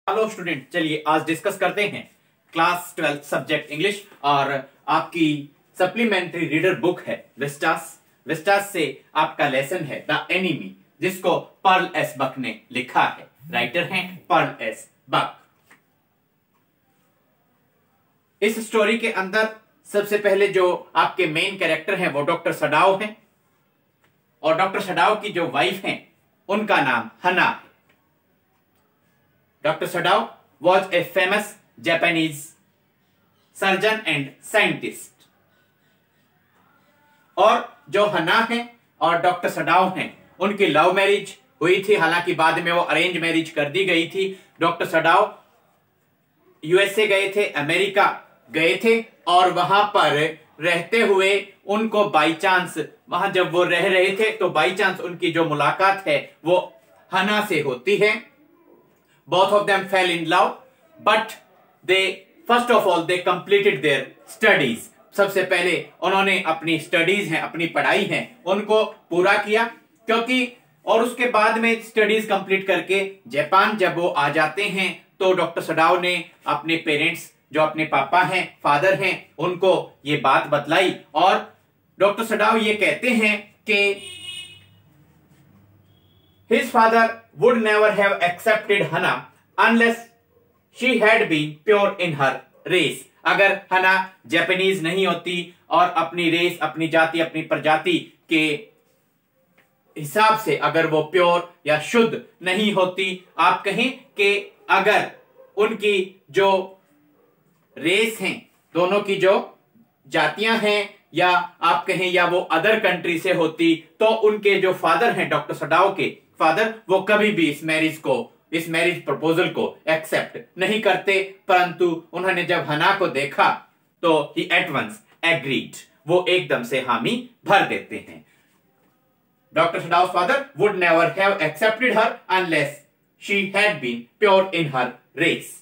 Hello student, चलिए आज discuss करते हैं क्लास 12 सब्जेक्ट इंग्लिश और आपकी सप्लीमेंट्री रीडर बुक है विस्टास। विस्टास से आपका लेसन है द एनिमी, जिसको पर्ल एस बक ने लिखा है। राइटर हैं पर्ल एस बक। इस स्टोरी के अंदर सबसे पहले जो आपके मेन कैरेक्टर हैं वो डॉक्टर सडाओ हैं, और डॉक्टर सडाओ की जो वाइफ हैं उनका नाम हना है। Dr. Sadao was a famous Japanese surgeon and scientist। और जो हना है और डॉक्टर सडाओ हैं उनकी लव मैरिज हुई थी, हालांकि बाद में वो अरेंज मैरिज कर दी गई थी। डॉक्टर सडाओ यूएसए गए थे, अमेरिका गए थे, और वहां पर रहते हुए उनको बाई चांस, वहां जब वो रह रहे थे तो बाई चांस उनकी जो मुलाकात है वो हना से होती है। Both of them fell in love, but first of all, they completed their studies। सबसे पहले उन्होंने अपनी स्टडीज हैं, अपनी पढ़ाई है, उनको पूरा किया, क्योंकि और उसके बाद में स्टडीज कंप्लीट करके जापान जब वो आ जाते हैं तो डॉक्टर सडाओ ने अपने पेरेंट्स, जो अपने पापा हैं, फादर हैं, उनको ये बात बतलाई। और डॉक्टर सडाओ ये कहते हैं कि his father would never have accepted Hana unless she had been pure in her race। अगर हना जापानीज नहीं होती और अपनी रेस, अपनी जाति, अपनी प्रजाति के हिसाब से अगर वो प्योर या शुद्ध नहीं होती, आप कहें कि अगर उनकी जो रेस हैं, दोनों की जो जातियां हैं, या आप कहें या वो अदर कंट्री से होती, तो उनके जो फादर हैं, डॉक्टर सडाओ के फादर, वो कभी भी इस मैरिज प्रपोजल को एक्सेप्ट नहीं करते। परंतु उन्होंने जब हना को देखा तो ही एट वंस एग्रीड, वो एकदम से हामी भर देते हैं। Doctor Sadao father would never have accepted her unless she had been pure in her race.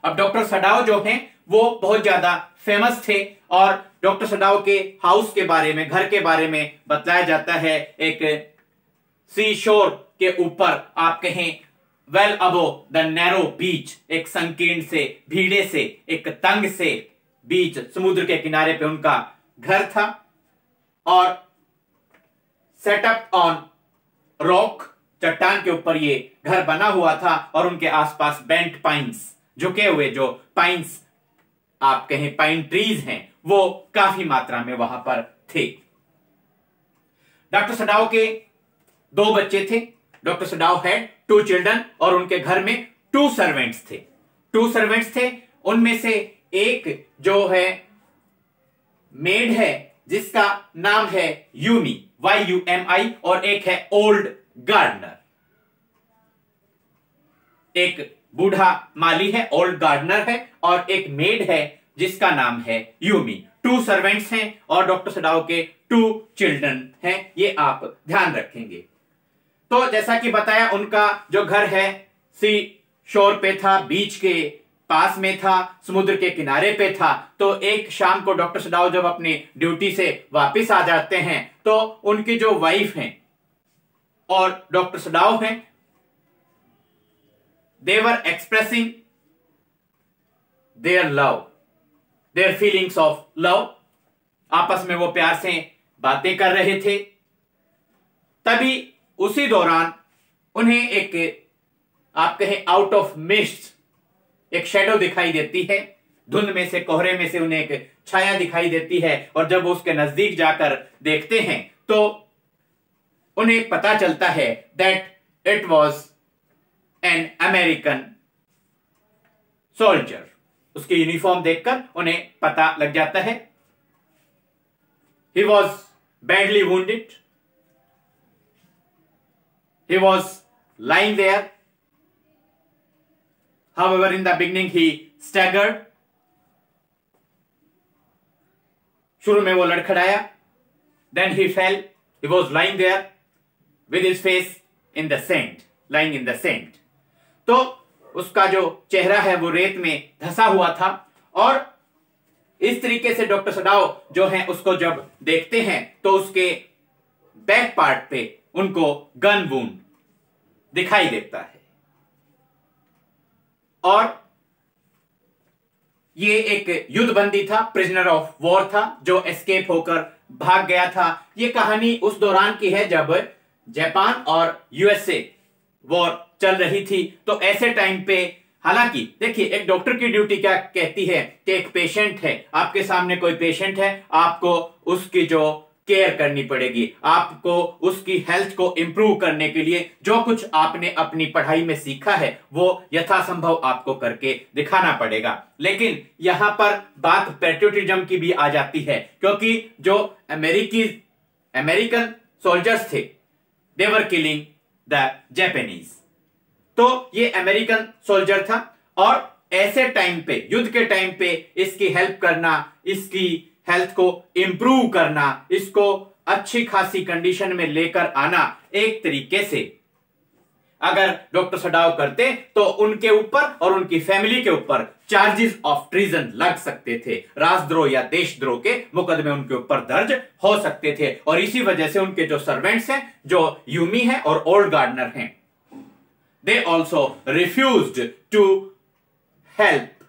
अब डॉक्टर सडाओ जो हैं वो बहुत ज्यादा फेमस थे, और डॉक्टर सडाओ के हाउस के बारे में, घर के बारे में बताया जाता है। एक सी शोर के ऊपर, आप कहें वेल अबो द नैरो बीच, एक संकीर्ण से, भीड़े से, एक तंग से बीच, समुद्र के किनारे पे उनका घर था, और सेटअप ऑन रॉक, चट्टान के ऊपर ये घर बना हुआ था, और उनके आसपास बेंट पाइन्स, झुके हुए जो पाइन्स, आप कहें पाइन ट्रीज हैं, वो काफी मात्रा में वहां पर थे। डॉक्टर सडाओ के 2 बच्चे थे। डॉक्टर सडाओ हैड 2 चिल्ड्रन, और उनके घर में 2 सर्वेंट्स थे। 2 सर्वेंट्स थे, उनमें से एक जो है मेड है जिसका नाम है यूमी, YUMI, और एक है ओल्ड गार्डनर। एक बूढ़ा माली है, ओल्ड गार्डनर है, और एक मेड है जिसका नाम है यूमी। 2 सर्वेंट्स हैं और डॉक्टर सडाओ के 2 चिल्ड्रन हैं, ये आप ध्यान रखेंगे। तो जैसा कि बताया, उनका जो घर है सी शोर पे था, बीच के पास में था, समुद्र के किनारे पे था। तो एक शाम को डॉक्टर सडाओ जब अपनी ड्यूटी से वापस आ जाते हैं तो उनकी जो वाइफ हैं और डॉक्टर सडाओ हैं, they were expressing their love, their feelings of love। आपस में वो प्यार से बातें कर रहे थे। तभी उसी दौरान उन्हें एक, आप कहें आउट ऑफ मिस्ट, एक शैडो दिखाई देती है। धुंध में से, कोहरे में से उन्हें एक छाया दिखाई देती है, और जब वो उसके नजदीक जाकर देखते हैं तो उन्हें पता चलता है that it was an American soldier. उसकी यूनिफॉर्म देखकर उन्हें पता लग जाता है। He was badly wounded, he was lying there, however in the beginning he staggered। शुरू में वो लड़खड़ाया, then he fell, he was lying there with his face in the sand, lying in the sand। तो उसका जो चेहरा है वो रेत में धंसा हुआ था, और इस तरीके से डॉक्टर सडाओ जो है उसको जब देखते हैं तो उसके बैक पार्ट पे उनको गन वुंड दिखाई देता है। और ये एक युद्धबंदी था, प्रिजनर ऑफ वॉर था, जो एस्केप होकर भाग गया था। ये कहानी उस दौरान की है जब जापान और यूएसए वॉर चल रही थी। तो ऐसे टाइम पे, हालांकि देखिए, एक डॉक्टर की ड्यूटी क्या कहती है कि एक पेशेंट है, आपके सामने कोई पेशेंट है, आपको उसकी जो केयर करनी पड़ेगी, आपको उसकी हेल्थ को इंप्रूव करने के लिए जो कुछ आपने अपनी पढ़ाई में सीखा है वो यथासंभव आपको करके दिखाना पड़ेगा। लेकिन यहां पर बात पैट्रियोटिज्म की भी आ जाती है, क्योंकि जो अमेरिकन सोल्जर्स थे, दे वर किलिंग द जापानीज। तो ये अमेरिकन सोल्जर था और ऐसे टाइम पे, युद्ध के टाइम पे इसकी हेल्प करना, इसकी हेल्थ को इंप्रूव करना, इसको अच्छी खासी कंडीशन में लेकर आना, एक तरीके से अगर डॉक्टर सडाओ करते तो उनके ऊपर और उनकी फैमिली के ऊपर चार्जेस ऑफ ट्रीजन लग सकते थे, राजद्रोह या देशद्रोह के मुकदमे उनके ऊपर दर्ज हो सकते थे। और इसी वजह से उनके जो सर्वेंट्स हैं, जो यूमी है और ओल्ड गार्डनर हैं, they also refused to help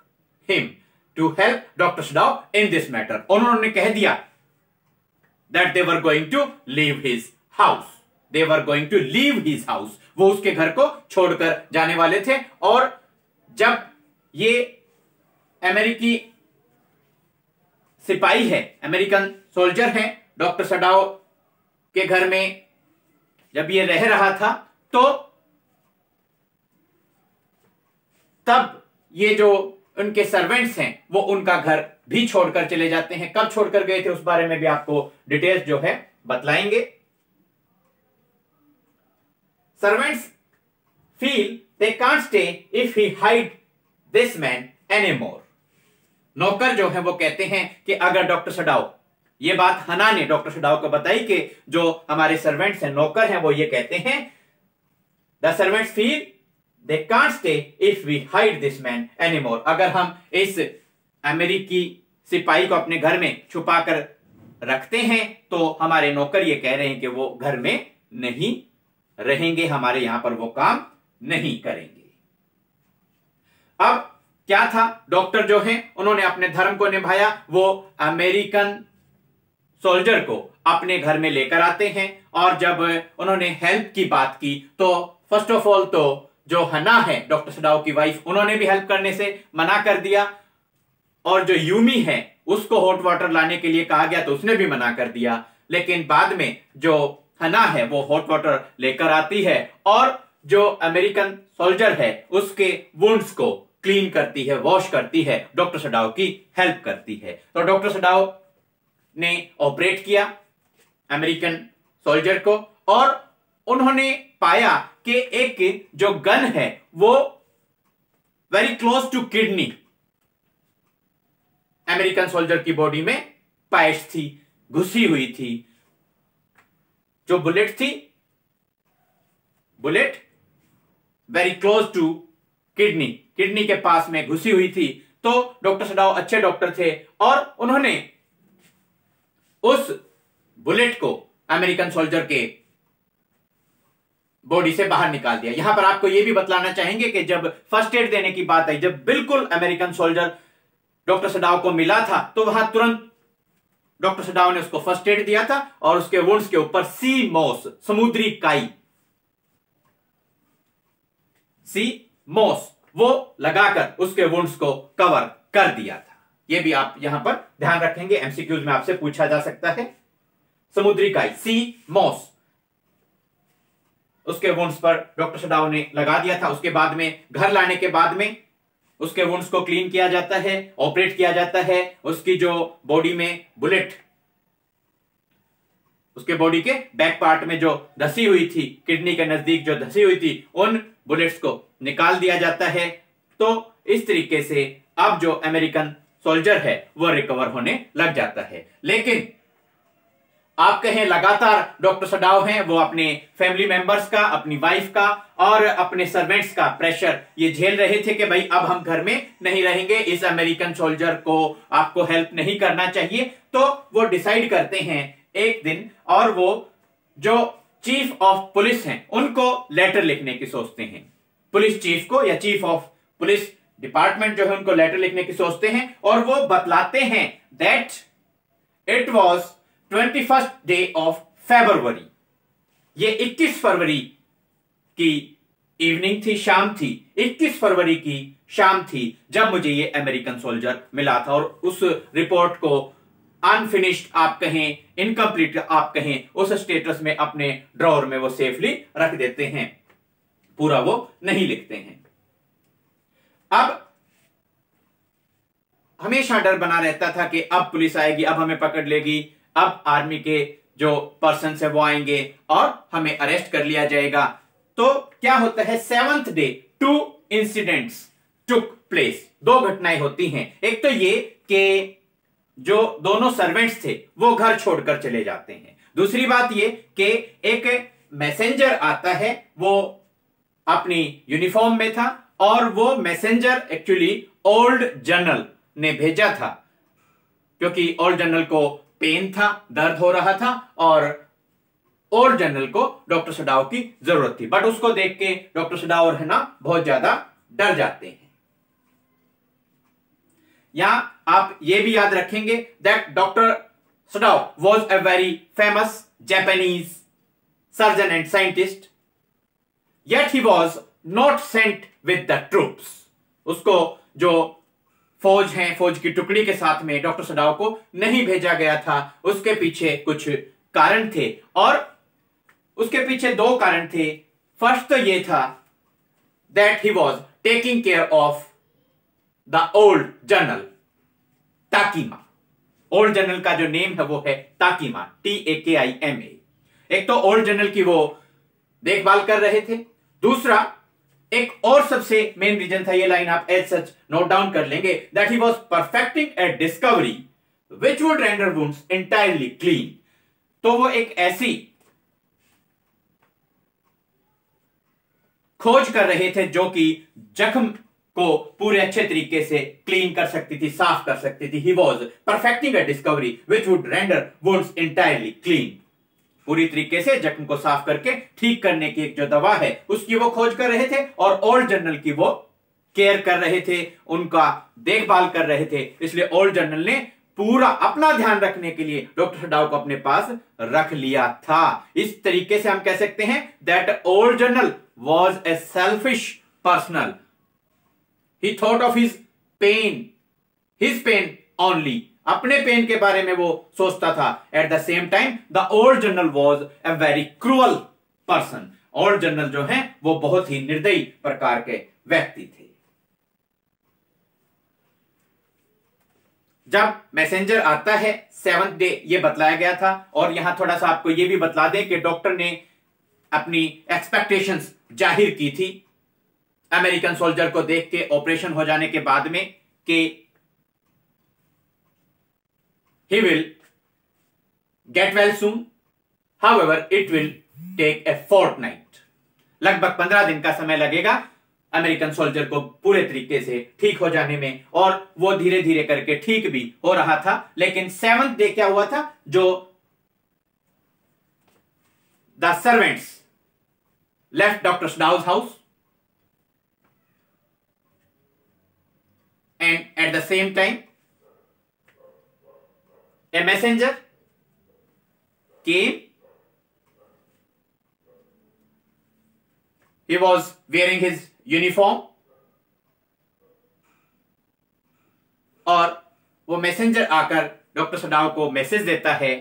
him, to help Dr. Sadao in this matter। उन्होंने कह दिया that they were going to leave his house, they were going to leave his house, वो उसके घर को छोड़कर जाने वाले थे। और जब ये अमेरिकी सिपाही है, अमेरिकन सोल्जर है, डॉक्टर सडाओ के घर में जब ये रह रहा था, तो तब ये जो उनके सर्वेंट्स हैं वो उनका घर भी छोड़कर चले जाते हैं। कब छोड़कर गए थे उस बारे में भी आपको डिटेल्स जो है बतलाएंगे। Servants feel they can't stay if he hide this man anymore. नौकर जो है वो कहते हैं कि अगर डॉक्टर सडाओ, ये बात हना ने डॉक्टर सडाओ को बताई कि जो हमारे सर्वेंट्स हैं, नौकर हैं, वो ये कहते हैं, the servants feel they can't stay if we hide this man anymore। अगर हम इस अमेरिकी सिपाही को अपने घर में छुपा कर रखते हैं तो हमारे नौकर ये कह रहे हैं कि वो घर में नहीं रहेंगे, हमारे यहां पर वो काम नहीं करेंगे। अब क्या था, डॉक्टर जो है उन्होंने अपने धर्म को निभाया, वो अमेरिकन सोल्जर को अपने घर में लेकर आते हैं। और जब उन्होंने हेल्प की बात की तो फर्स्ट ऑफ ऑल तो जो हना है, डॉक्टर सडाओ की वाइफ, उन्होंने भी हेल्प करने से मना कर दिया। और जो यूमी है उसको हॉट वाटर लाने के लिए कहा गया तो उसने भी मना कर दिया। लेकिन बाद में जो हना है वो हॉट वाटर लेकर आती है और जो अमेरिकन सोल्जर है उसके वुंड्स को क्लीन करती है, वॉश करती है, डॉक्टर सडाओ की हेल्प करती है। तो डॉक्टर सडाओ ने ऑपरेट किया अमेरिकन सोल्जर को और उन्होंने पाया कि एक जो गन है वो very close to kidney American soldier की बॉडी में पैच थी, घुसी हुई थी। जो बुलेट थी, bullet very close to kidney, kidney के पास में घुसी हुई थी। तो डॉक्टर सडाओ अच्छे डॉक्टर थे और उन्होंने उस बुलेट को अमेरिकन सोल्जर के बॉडी से बाहर निकाल दिया। यहां पर आपको यह भी बतलाना चाहेंगे कि जब फर्स्ट एड देने की बात आई, जब बिल्कुल अमेरिकन सोल्जर डॉक्टर सडाओ को मिला था तो वहां तुरंत डॉक्टर सडाओ ने उसको फर्स्ट एड दिया था और उसके वुंड्स के ऊपर सी मॉस, समुद्री काई, सी मॉस, वो लगाकर उसके वुंड्स को कवर कर दिया था। यह भी आप यहां पर ध्यान रखेंगे, एमसीक्यूज में आपसे पूछा जा सकता है। समुद्री काई, सी मॉस, उसके वुंड्स पर डॉक्टर सडाओ ने लगा दिया था। उसके बाद में घर लाने के बाद में उसके वुंड्स को क्लीन किया जाता है, ऑपरेट किया जाता है। उसकी जो बॉडी में बुलेट, उसके बॉडी के बैक पार्ट में जो धसी हुई थी, किडनी के नजदीक जो धसी हुई थी, उन बुलेट्स को निकाल दिया जाता है। तो इस तरीके से अब जो अमेरिकन सोल्जर है वो रिकवर होने लग जाता है। लेकिन आप कहें लगातार डॉक्टर सडाओ हैं, वो अपने फैमिली मेंबर्स का, अपनी वाइफ का और अपने सर्वेंट्स का प्रेशर ये झेल रहे थे कि भाई अब हम घर में नहीं रहेंगे, इस अमेरिकन सोल्जर को आपको हेल्प नहीं करना चाहिए। तो वो डिसाइड करते हैं एक दिन और वो जो चीफ ऑफ पुलिस हैं उनको लेटर लिखने की सोचते हैं। पुलिस चीफ को या चीफ ऑफ पुलिस डिपार्टमेंट जो है उनको लेटर लिखने की सोचते हैं और वो बतलाते हैं that it was 21st day of February. ये 21 फरवरी की इवनिंग थी, शाम थी, 21 फरवरी की शाम थी जब मुझे ये अमेरिकन सोल्जर मिला था। और उस रिपोर्ट को अनफिनिश्ड आप कहें, इनकम्प्लीट आप कहें, उस स्टेटस में अपने ड्रॉअर में वो सेफली रख देते हैं, पूरा वो नहीं लिखते हैं। अब हमेशा डर बना रहता था कि अब पुलिस आएगी, अब हमें पकड़ लेगी, अब आर्मी के जो पर्सन है वो आएंगे और हमें अरेस्ट कर लिया जाएगा। तो क्या होता है, 7th day 2 incidents took place. 2 घटनाएं होती हैं। एक तो ये कि जो दोनों सर्वेंट्स थे वो घर छोड़कर चले जाते हैं। दूसरी बात ये कि एक मैसेंजर आता है, वो अपनी यूनिफॉर्म में था और वो मैसेंजर एक्चुअली ओल्ड जनरल ने भेजा था, क्योंकि ओल्ड जनरल को पेन था, दर्द हो रहा था और ओल्ड जनरल को डॉक्टर सडाव की जरूरत थी। बट उसको देख के डॉक्टर सडाव और है ना बहुत ज्यादा डर जाते हैं। यहां आप ये भी याद रखेंगे that doctor Sadao was a very famous Japanese surgeon and scientist, yet he was not sent with the troops। उसको जो फौज है, फौज की टुकड़ी के साथ में डॉक्टर सडाव को नहीं भेजा गया था। उसके पीछे कुछ कारण थे और उसके पीछे 2 कारण थे। फर्स्ट तो ये था that he was taking care of the old general Takima. Old general का जो नेम है वो है ताकीमा, TAKIMA। एक तो ओल्ड जनरल की वो देखभाल कर रहे थे। दूसरा एक और सबसे मेन रीजन था, ये लाइन आप एज सच नोट डाउन कर लेंगे, that he was perfecting A discovery which would render wounds entirely clean. तो वो एक ऐसी खोज कर रहे थे जो कि जख्म को पूरे अच्छे तरीके से क्लीन कर सकती थी, साफ कर सकती थी। ही was perfecting A discovery which would render wounds entirely clean. पूरी तरीके से जख्म को साफ करके ठीक करने की एक जो दवा है उसकी वो खोज कर रहे थे और ओल्ड जनरल की वो केयर कर रहे थे, उनका देखभाल कर रहे थे। इसलिए ओल्ड जनरल ने पूरा अपना ध्यान रखने के लिए डॉक्टर सडाव को अपने पास रख लिया था। इस तरीके से हम कह सकते हैं that old general was a selfish personal. He thought of his pain only. अपने पेन के बारे में वो सोचता था। At the same time the old general was a very cruel person. Old general जो है वो बहुत ही निर्दयी प्रकार के व्यक्ति थे। जब मैसेंजर आता है 7th डे, ये बतलाया गया था। और यहां थोड़ा सा आपको ये भी बतला दें कि डॉक्टर ने अपनी एक्सपेक्टेशंस जाहिर की थी अमेरिकन सोल्जर को देख के ऑपरेशन हो जाने के बाद में कि he will get well soon, however it will take a fortnight। लगभग 15 दिन का समय लगेगा अमेरिकन सोल्जर को पूरे तरीके से ठीक हो जाने में। और वो धीरे धीरे करके ठीक भी हो रहा था। लेकिन 7th डे क्या हुआ था, जो the servants left doctor सडाउज house and eight the same time a messenger came। he was wearing his uniform और वो मैसेंजर आकर डॉक्टर सडाव को मैसेज देता है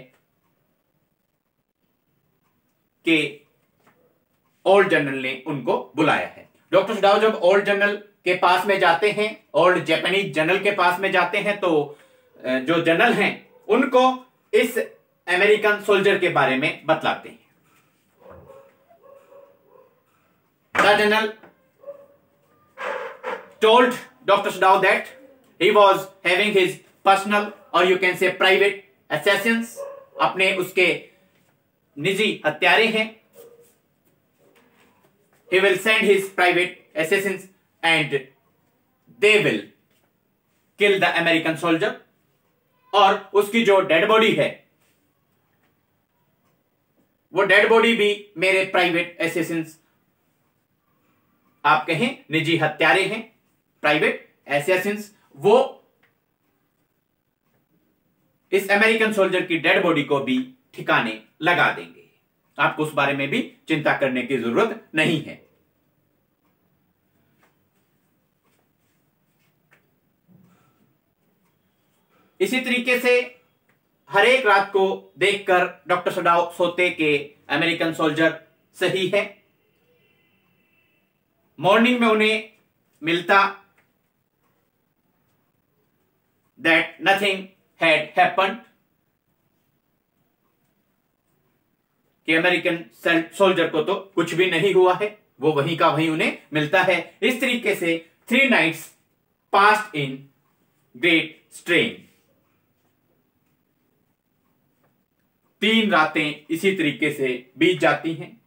कि ओल्ड जनरल ने उनको बुलाया है। डॉक्टर सडाव जब ओल्ड जनरल के पास में जाते हैं, ओल्ड जापानीज जनरल के पास में जाते हैं, तो जो जनरल हैं उनको इस अमेरिकन सोल्जर के बारे में बतलाते हैं। The general told doctor Sadao that he was having his personal और you can say private assassins. अपने उसके निजी हत्यारे हैं। he will send his private assassins and they will kill the American soldier। और उसकी जो डेड बॉडी है वो डेड बॉडी भी मेरे प्राइवेट असैसिन्स, आप कहें निजी हत्यारे हैं, प्राइवेट एसेसिन्स वो इस अमेरिकन सोल्जर की डेड बॉडी को भी ठिकाने लगा देंगे। आपको उस बारे में भी चिंता करने की जरूरत नहीं है। इसी तरीके से हर एक रात को देखकर डॉक्टर सडाव सोते कि अमेरिकन सोल्जर सही है। मॉर्निंग में उन्हें मिलता दैट नथिंग हैड हैपेंड, कि अमेरिकन सोल्जर को तो कुछ भी नहीं हुआ है, वो वहीं का वहीं उन्हें मिलता है। इस तरीके से 3 nights passed in great strain, 3 रातें इसी तरीके से बीत जाती हैं।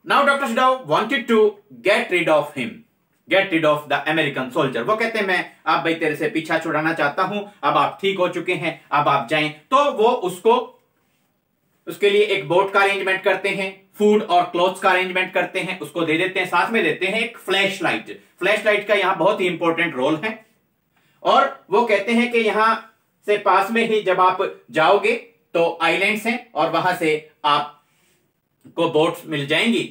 Now doctor Sadao wanted to get rid of him, get rid of the American soldier. वो कहते हैं मैं आप भाई तेरे से पीछा छुड़ाना चाहता हूं, अब आप ठीक हो चुके हैं, अब आप जाएं। तो वो उसके लिए एक बोट का अरेंजमेंट करते हैं, फूड और क्लोथ्स का अरेंजमेंट करते हैं, उसको दे देते हैं, साथ में देते हैं एक फ्लैश लाइट। फ्लैश लाइट का यहां बहुत ही इंपॉर्टेंट रोल है। और वो कहते हैं कि यहां से पास में ही जब आप जाओगे तो आइलैंड्स हैं और वहां से आपको बोट्स मिल जाएंगी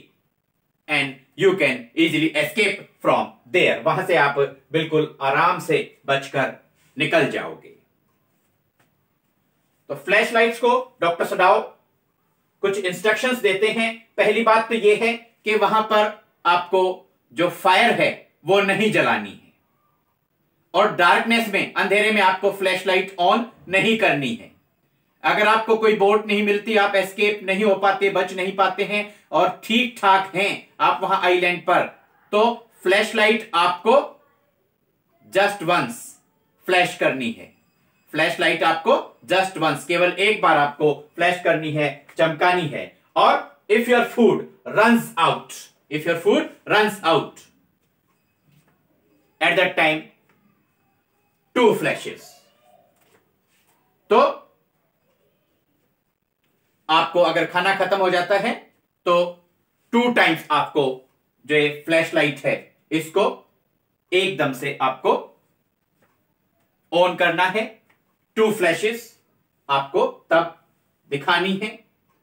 and you can easily escape from there, वहां से आप बिल्कुल आराम से बचकर निकल जाओगे। तो फ्लैश लाइट्स को डॉक्टर सडाव कुछ इंस्ट्रक्शंस देते हैं। पहली बात तो यह है कि वहां पर आपको जो फायर है वो नहीं जलानी है और डार्कनेस में, अंधेरे में आपको फ्लैश लाइट ऑन नहीं करनी है। अगर आपको कोई बोट नहीं मिलती, आप एस्केप नहीं हो पाते, बच नहीं पाते हैं और ठीक ठाक हैं आप वहां आइलैंड पर, तो फ्लैश लाइट आपको जस्ट वंस फ्लैश करनी है। फ्लैश लाइट आपको जस्ट वंस, केवल एक बार आपको फ्लैश करनी है, चमकानी है। और if your food runs out, if your food runs out at that time 2 flashes, तो आपको अगर खाना खत्म हो जाता है तो 2 टाइम्स आपको जो ये फ्लैश लाइट है इसको एकदम से आपको ऑन करना है। 2 फ्लैशेस आपको तब दिखानी है,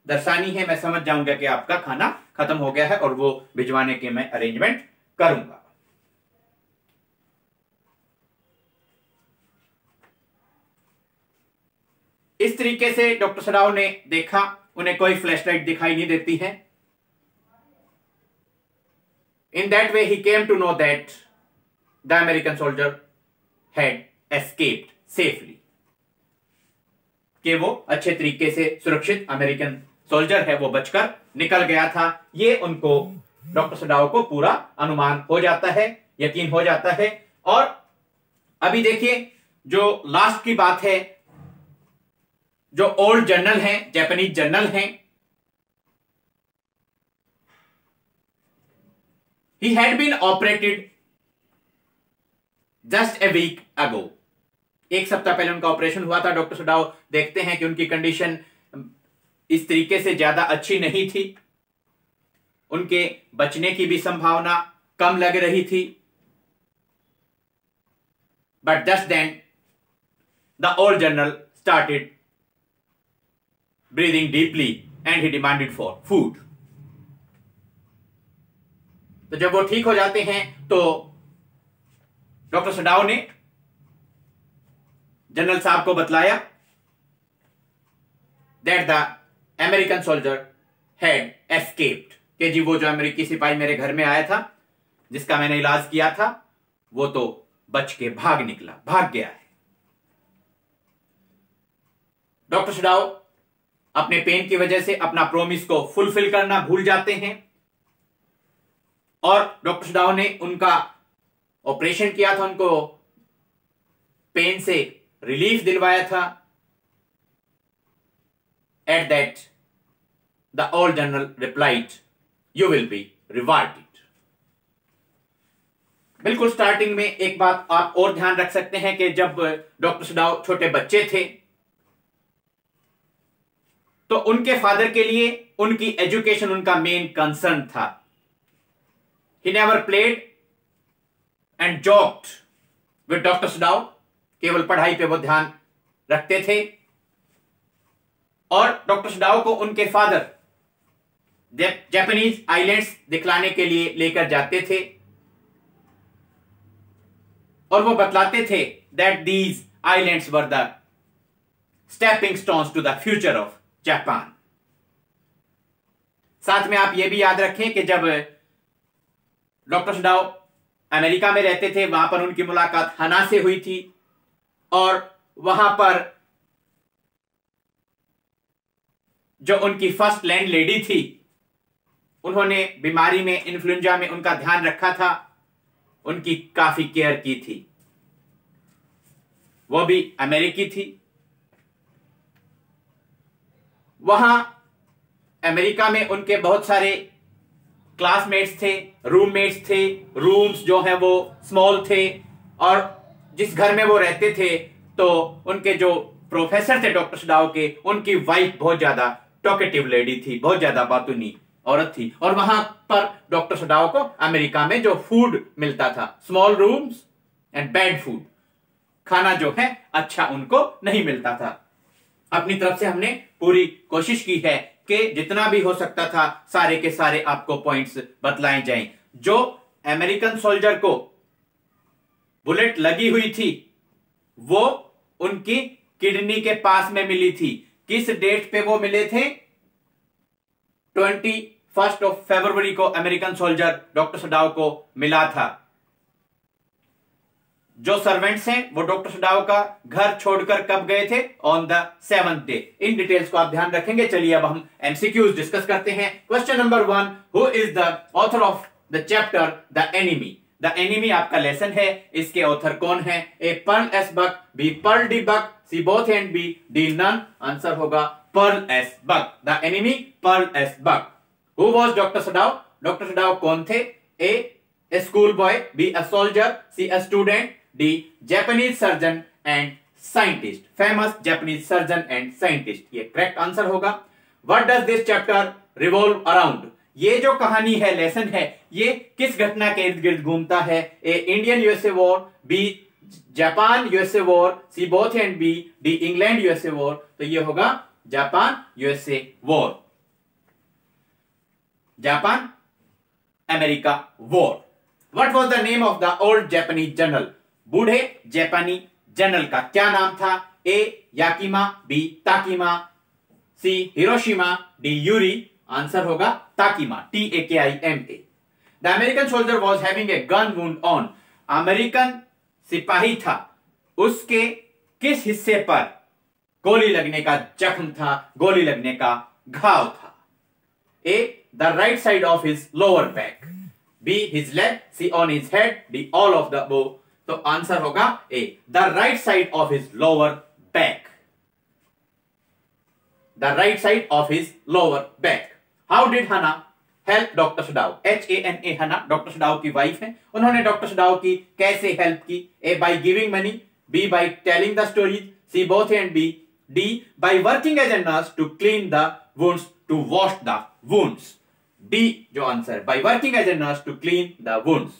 दर्शानी है। मैं समझ जाऊंगा कि आपका खाना खत्म हो गया है और वो भिजवाने के मैं अरेंजमेंट करूंगा। इस तरीके से डॉक्टर सडाव ने देखा, उन्हें कोई फ्लैशलाइट दिखाई नहीं देती है। In that way he came to know that the American soldier had escaped safely, कि वो अच्छे तरीके से सुरक्षित अमेरिकन सोल्जर है वो बचकर निकल गया था। ये उनको डॉक्टर सडाव को पूरा अनुमान हो जाता है, यकीन हो जाता है। और अभी देखिए जो लास्ट की बात है, जो ओल्ड जर्नल हैं, जापानीज जर्नल हैं, he had been operated just a week ago, 1 सप्ताह पहले उनका ऑपरेशन हुआ था। डॉक्टर सडाव देखते हैं कि उनकी कंडीशन इस तरीके से ज्यादा अच्छी नहीं थी, उनके बचने की भी संभावना कम लग रही थी। But just then the old general started breathing deeply and he demanded for food. तो जब वो ठीक हो जाते हैं तो डॉक्टर सडाव ने जनरल साहब को बतलाया that the American soldier had escaped, कि जी वो जो अमेरिकी सिपाही मेरे घर में आया था, जिसका मैंने इलाज किया था, वो तो बच के भाग निकला, भाग गया है। डॉक्टर सडाव अपने पेन की वजह से अपना प्रोमिस को फुलफिल करना भूल जाते हैं और डॉक्टर सडाव ने उनका ऑपरेशन किया था, उनको पेन से रिलीफ दिलवाया था। At that the old general replied, you will be rewarded. बिल्कुल स्टार्टिंग में एक बात आप और ध्यान रख सकते हैं कि जब डॉक्टर सडाव छोटे बच्चे थे तो उनके फादर के लिए उनकी एजुकेशन उनका मेन कंसर्न था। He never played and joked with doctor Sadao, केवल पढ़ाई पे वो ध्यान रखते थे। और डॉक्टर सडाउ को उनके फादर जापानीज आइलैंड्स दिखलाने के लिए लेकर जाते थे और वो बतलाते थे that these islands were the stepping stones to the future of Japan. साथ में आप ये भी याद रखें कि जब डॉक्टर सडाउ अमेरिका में रहते थे, वहां पर उनकी मुलाकात हना से हुई थी और वहां पर जो उनकी फर्स्ट लैंड लेडी थी, उन्होंने बीमारी में, इन्फ्लुएंजा में उनका ध्यान रखा था, उनकी काफी केयर की थी। वो भी अमेरिकी थी। वहां अमेरिका में उनके बहुत सारे क्लासमेट्स थे, रूममेट्स थे, रूम्स जो हैं वो स्मॉल थे और जिस घर में वो रहते थे तो उनके जो प्रोफेसर थे डॉक्टर सडाउ के, उनकी वाइफ बहुत ज्यादा टॉकेटिव लेडी थी, बहुत ज्यादा बातूनी औरत थी। और वहां पर डॉक्टर सडाउ को अमेरिका में जो फूड मिलता था, small rooms and bad food, खाना जो है अच्छा उनको नहीं मिलता था। अपनी तरफ से हमने पूरी कोशिश की है कि जितना भी हो सकता था सारे के सारे आपको पॉइंट्स बतलाए जाएं। जो अमेरिकन सोल्जर को बुलेट लगी हुई थी वो उनकी किडनी के पास में मिली थी। किस डेट पे वो मिले थे? 21 ऑफ फरवरी को अमेरिकन सोल्जर डॉक्टर सडाउ को मिला था। जो सर्वेंट्स हैं वो डॉक्टर सडाउ का घर छोड़कर कब गए थे? On the 7th day. In details को आप ध्यान रखेंगे। चलिए अब हम एमसीक्यूज डिस्कस करते हैं। Question number 1, who is the author of the chapter the enemy? The enemy आपका लेसन है, इसके ऑथर कौन है? A Pearl S Buck, B Pearl D Buck, C both and B, D none. Answer होगा Pearl S Buck. The enemy Pearl S Buck. Who was doctor Sadao? Doctor Sadao कौन थे? A school boy, B a soldier, C a student, D Japanese surgeon and scientist, famous Japanese surgeon and scientist. ये correct answer होगा। What does this chapter revolve around? ये जो कहानी है, lesson है, ये किस घटना के इर्द गिर्द घूमता है? A Indian USA war, B Japan USA war, C both and B, D England USA war. तो ये होगा Japan USA war, Japan America war. What was the name of the old Japanese general? बूढ़े जापानी general का क्या नाम था? A Yakima, B Takima, C Hiroshima, D Yuri. Answer होगा Takima, TAKIMA। The American soldier was having a gun wound on. American सिपाही था, उसके किस हिस्से पर गोली लगने का जख्म था, गोली लगने का घाव था? A the right side of his lower back, B his leg, C on his head, D all of the above. तो आंसर होगा A the right side of his lower back, the right side of his lower back. How did Hana help doctor Sadao? HANA, Hana doctor Sadao की wife है। उन्होंने doctor Sadao की कैसे help की? A by giving money, B by telling the stories, C both and B, D by working as a nurse to clean the wounds, to wash the wounds. D जो answer, by working as a nurse to clean the wounds.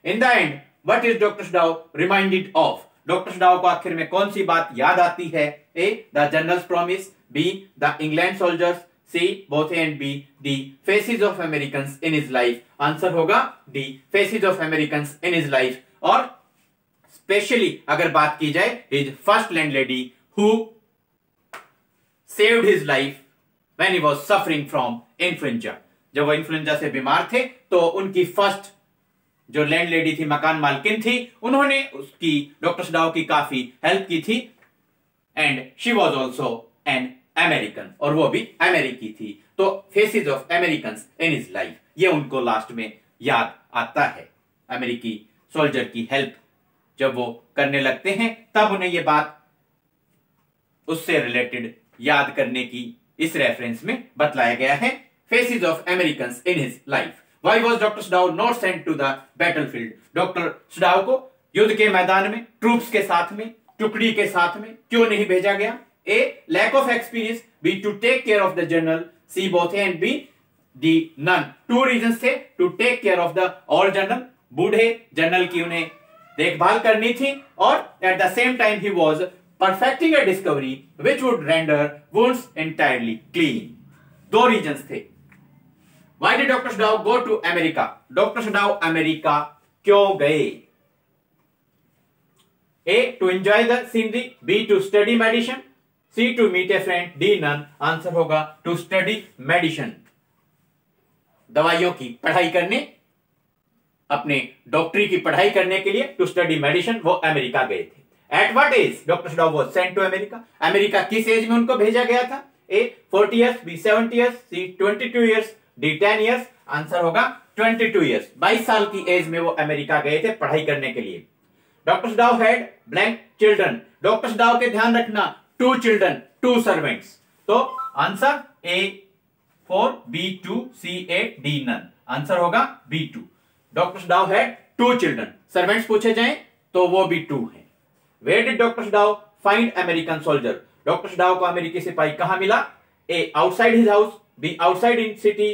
In the end what is doctor Sadao reminded of? Doctor Sadao को आखिर में कौन सी बात याद आती है? A the general's promise, B the England soldiers, C both and B, D faces of Americans in his life. Answer होगा D faces of Americans in his life. और स्पेशली अगर बात की जाए his first landlady who saved his life when he was suffering from influenza. जब वो influenza से बीमार थे तो उनकी फर्स्ट जो लैंड लेडी थी, मकान मालकिन थी, उन्होंने उसकी डॉक्टर सडाउ की काफी हेल्प की थी। And she was also an American, और वो भी अमेरिकी थी। तो faces of Americans in his life, ये उनको लास्ट में याद आता है। अमेरिकी सोल्जर की हेल्प जब वो करने लगते हैं तब उन्हें ये बात उससे रिलेटेड याद करने की इस रेफरेंस में बतलाया गया है। Faces of Americans in his life. Why was Dr. Sudhau not sent to the battlefield? Doctor Sadao को युद्ध के मैदान में ट्रूप्स के साथ में, टुकड़ी के साथ में क्यों नहीं भेजा गया? A lack of experience, B to take care of the general, C both A and B D none. Two reasons थे, to take care of the old general, बूढ़े जनरल की उन्हें देखभाल करनी थी, और at the same time he was perfecting a discovery which would render wounds entirely clean. दो reasons थे। Why did Dr. Sudhao go to America? Dr. Sudhao America क्यों गए? A. To enjoy the scenery. B. To study medicine. C. To meet a friend. D. None. Answer होगा to study medicine. दवाइयों की पढ़ाई करने, अपने डॉक्टरी की पढ़ाई करने के लिए to study medicine वो अमेरिका गए थे। At what age Dr. Sudhao was sent to America? America किस एज में उनको भेजा गया था? A. 40 years. B. 70 years. C. 22 years. D. 10 years. Answer होगा 22 years। 22 साल की एज में वो अमेरिका गए थे पढ़ाई करने के लिए। Doctor Sadao had blank children. Doctor Sadao के ध्यान रखना 2 चिल्ड्रन 2 सर्वेंट्स। तो answer A 4, B 2, C 8, D none। Answer होगा B 2। Doctor Sadao had 2 children. Servants पूछे जाएं तो वो भी 2 हैं। Where did doctor Sadao find American soldier? Doctor Sadao को अमेरिकी सिपाही कहां मिला? A outside his house, B outside in city,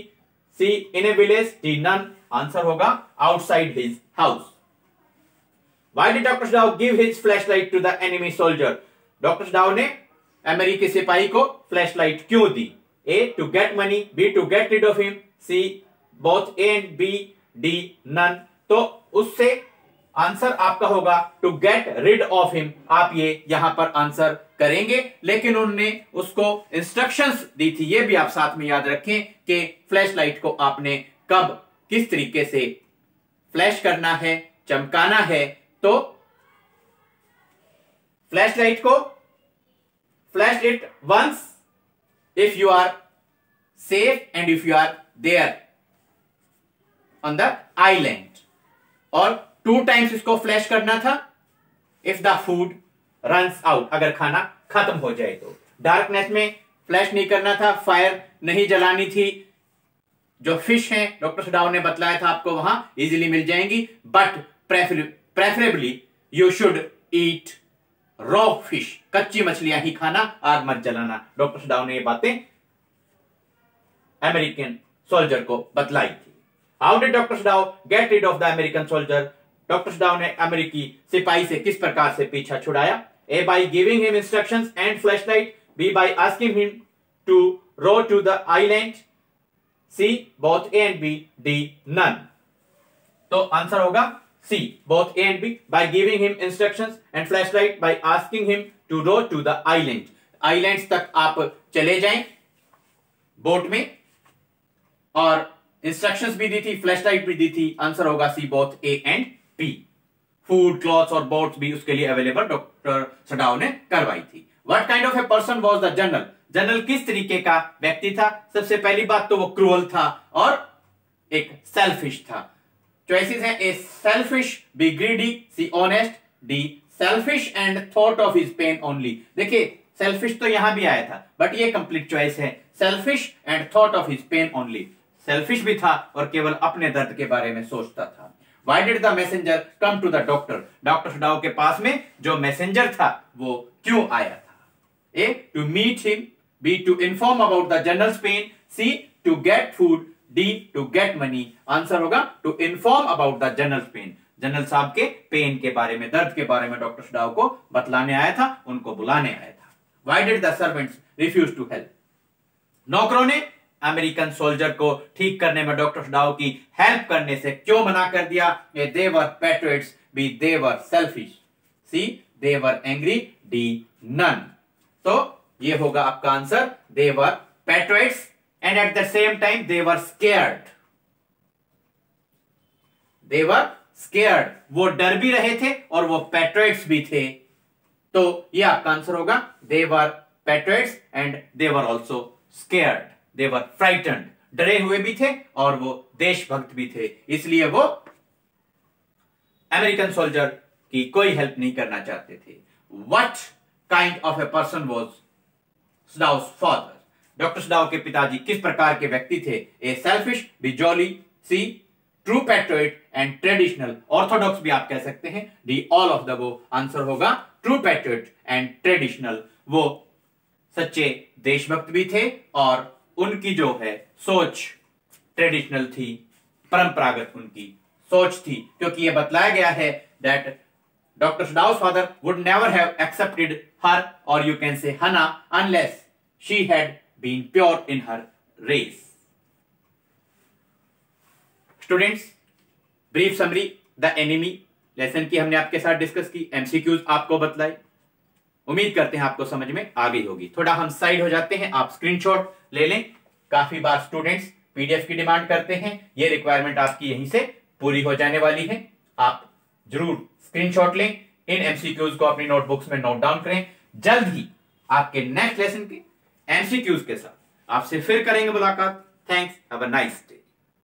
C in A village, D none। Answer होगा outside his house. Why did Dr. Sudhao give his flashlight to the enemy soldier? Doctor Sadao ने अमेरिकी सिपाही को flashlight क्यों दी? A to get money, B to get rid of him, C both A and B, D none। तो उससे answer आपका होगा to get rid of him. आप ये यहां पर आंसर करेंगे, लेकिन उन्होंने उसको इंस्ट्रक्शंस दी थी। ये भी आप साथ में याद रखें कि फ्लैशलाइट को आपने कब किस तरीके से फ्लैश करना है, चमकाना है। तो फ्लैशलाइट को flash it once if you are safe and if you are there on the island, और 2 टाइम्स इसको फ्लैश करना था if the food runs out, अगर खाना खत्म हो जाए तो। डार्कनेस में फ्लैश नहीं करना था, फायर नहीं जलानी थी। जो फिश हैं डॉक्टर सडाव ने बतलाया था आपको वहां इजीली मिल जाएंगी, but preferably you should eat raw fish, कच्ची मछलियां ही खाना, आग मत जलाना। डॉक्टर सडाव ने ये बातें अमेरिकन सोल्जर को बतलाई थी। How did doctor Sadao get rid of the American soldier? Doctor Sadao ने अमेरिकी सिपाही से किस प्रकार से पीछा छुड़ाया? A by giving him instructions and flashlight, B by asking him to row to the island, C both A and B, D none। तो आंसर होगा C both A and B by giving him instructions and flashlight by asking him to row to the island। Islands तक आप चले जाएं boat में, और instructions भी दी थी, फ्लैशलाइट भी दी थी। आंसर होगा C both A and B। Food, clothes और बोट्स भी उसके लिए अवेलेबल डॉक्टर सडाव ने करवाई थी। What kind of a person was the general? General किस तरीके का व्यक्ति था? सबसे पहली बात तो वो क्रूअल था और एक सेल्फिश था। चॉइसेस हैं A selfish, B greedy, C honest, D selfish and thought of his pain only. देखिए सेल्फिश तो यहां भी आया था, बट ये कंप्लीट चॉइस है, selfish and thought of his pain only. Selfish भी था और केवल अपने दर्द के बारे में सोचता था। Why did the messenger come to the doctor? Doctor Sadao के पास में जो मैसेंजर था वो क्यों आया था? A to meet him, B to inform about the general's pain, C to get food, D to get money। Answer होगा to inform about the general's pain। General साहब के पेन के बारे में, दर्द के बारे में डॉक्टर सडाव को बतलाने आया था, उनको बुलाने आया था। Why did the servants refuse to help? नौकरों ने अमेरिकन सोल्जर को ठीक करने में डॉक्टर सडाव की हेल्प करने से क्यों मना कर दिया? दे were patriots, B they were selfish, C they were angry, D none. तो ये होगा आपका answer, they were patriots and eight the same time they were scared. They were scared, वो डर भी रहे थे और वो पैट्रियट्स भी थे। तो ये आपका आंसर होगा, they were patriots and they were also scared. They were frightened, डरे हुए भी थे और वो देशभक्त भी थे, इसलिए वो अमेरिकन सोल्जर की कोई हेल्प नहीं करना चाहते थे। What kind of a person was Sudhav's father? Doctor Sadao के पिताजी किस प्रकार के व्यक्ति थे? A selfish, B jolly, C true patriot and traditional, orthodox भी आप कह सकते हैं, D all of the above। Answer होगा true patriot and traditional। वो सच्चे देशभक्त भी थे और उनकी जो है सोच ट्रेडिशनल थी, परंपरागत उनकी सोच थी, क्योंकि यह बतलाया गया है दैट डॉक्टर सदाउस father would never have accepted her, और यू कैन से हना, unless she had been pure in her race. Students, brief summary the enemy lesson की हमने आपके साथ डिस्कस की, एमसीक्यूज आपको बतलाई, उम्मीद करते हैं आपको समझ में आ गई होगी। थोड़ा हम साइड हो जाते हैं, आप स्क्रीनशॉट ले लें। काफी बार स्टूडेंट्स पीडीएफ की डिमांड करते हैं, ये रिक्वायरमेंट आपकी यहीं से पूरी हो जाने वाली है। आप जरूर स्क्रीनशॉट लें, इन एमसीक्यूज को अपनी नोटबुक्स में नोट डाउन करें। जल्द ही आपके नेक्स्ट लेसन के एमसीक्यूज के साथ आपसे फिर करेंगे मुलाकात। Thanks, have a nice day.